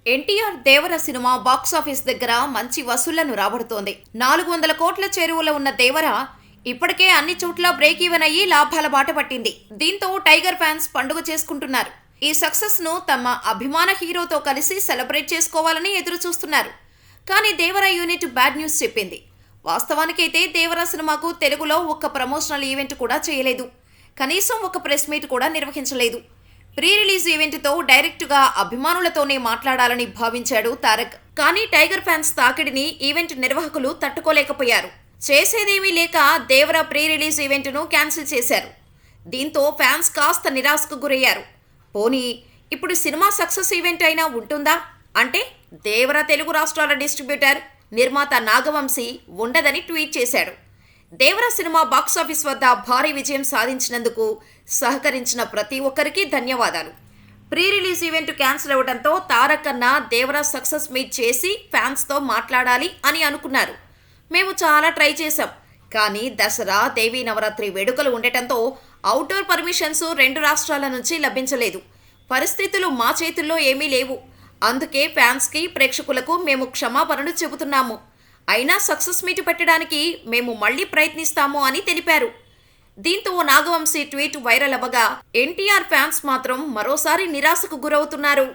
ఎన్టీఆర్ దేవర cinema box office దగ్గర మంచి వసూళ్లను రాబడుతోంది. 400 కోట్ల చేరువలో ఉన్న దేవర ఇప్పటికే అన్ని చోట్ల బ్రేక్ ఈవెన్ అయ్యి లాభాల బాట పట్టింది. దీంతో టైగర్ ఫ్యాన్స్ పండుగ చేసుకుంటున్నారు. ఈ సక్సెస్ ను తమ అభిమాన హీరోతో కలిసి సెలబ్రేట్ చేసుకోవాలని ఎదురు చూస్తున్నారు. కానీ దేవర యూనిట్ బ్యాడ్ న్యూస్ చెప్పింది. వాస్తవానికైతే దేవర సినిమాకు తెలుగులో ఒక్క ప్రమోషనల్ ఈవెంట్ కూడా చేయలేదు. కనీసం ఒక ప్రెస్ మీట్ కూడా నిర్వహించలేదు. ప్రీ రిలీజ్ ఈవెంట్తో డైరెక్టుగా అభిమానులతోనే మాట్లాడాలని భావించాడు తారక్. కానీ టైగర్ ఫ్యాన్స్ తాకిడిని ఈవెంట్ నిర్వాహకులు తట్టుకోలేకపోయారు. చేసేదేమీ లేక దేవర ప్రీ రిలీజ్ ఈవెంట్ను క్యాన్సిల్ చేశారు. దీంతో ఫ్యాన్స్ కాస్త నిరాశకు గురయ్యారు. పోనీ ఇప్పుడు సినిమా సక్సెస్ ఈవెంట్ అయినా ఉంటుందా అంటే దేవర తెలుగు రాష్ట్రాల డిస్ట్రిబ్యూటర్ నిర్మాత నాగవంశీ ఉండదని ట్వీట్ చేశాడు. దేవర సినిమా బాక్సాఫీస్ వద్ద భారీ విజయం సాధించినందుకు సహకరించిన ప్రతి ఒక్కరికి ధన్యవాదాలు. ప్రీ రిలీజ్ ఈవెంట్ క్యాన్సిల్ అవ్వడంతో తారక్ అన్న దేవర సక్సెస్ మీట్ చేసి ఫ్యాన్స్తో మాట్లాడాలి అని అనుకున్నారు. మేము చాలా ట్రై చేశాం. కానీ దసరా, దేవీ నవరాత్రి వేడుకలు ఉండటంతో అవుట్డోర్ పర్మిషన్స్ 2 రాష్ట్రాల నుంచి లభించలేదు. పరిస్థితులు మా చేతుల్లో ఏమీ లేవు. అందుకే ఫ్యాన్స్కి, ప్రేక్షకులకు మేము క్షమాపణలు చెబుతున్నాము. అయినా సక్సెస్ మీట్ పెట్టడానికి మేము మళ్లీ ప్రయత్నిస్తాము అని తెలిపారు. దీంతో నాగవంశీ ట్వీట్ వైరల్ అవ్వగా ఎన్టీఆర్ ఫ్యాన్స్ మాత్రం మరోసారి నిరాశకు గురవుతున్నారు.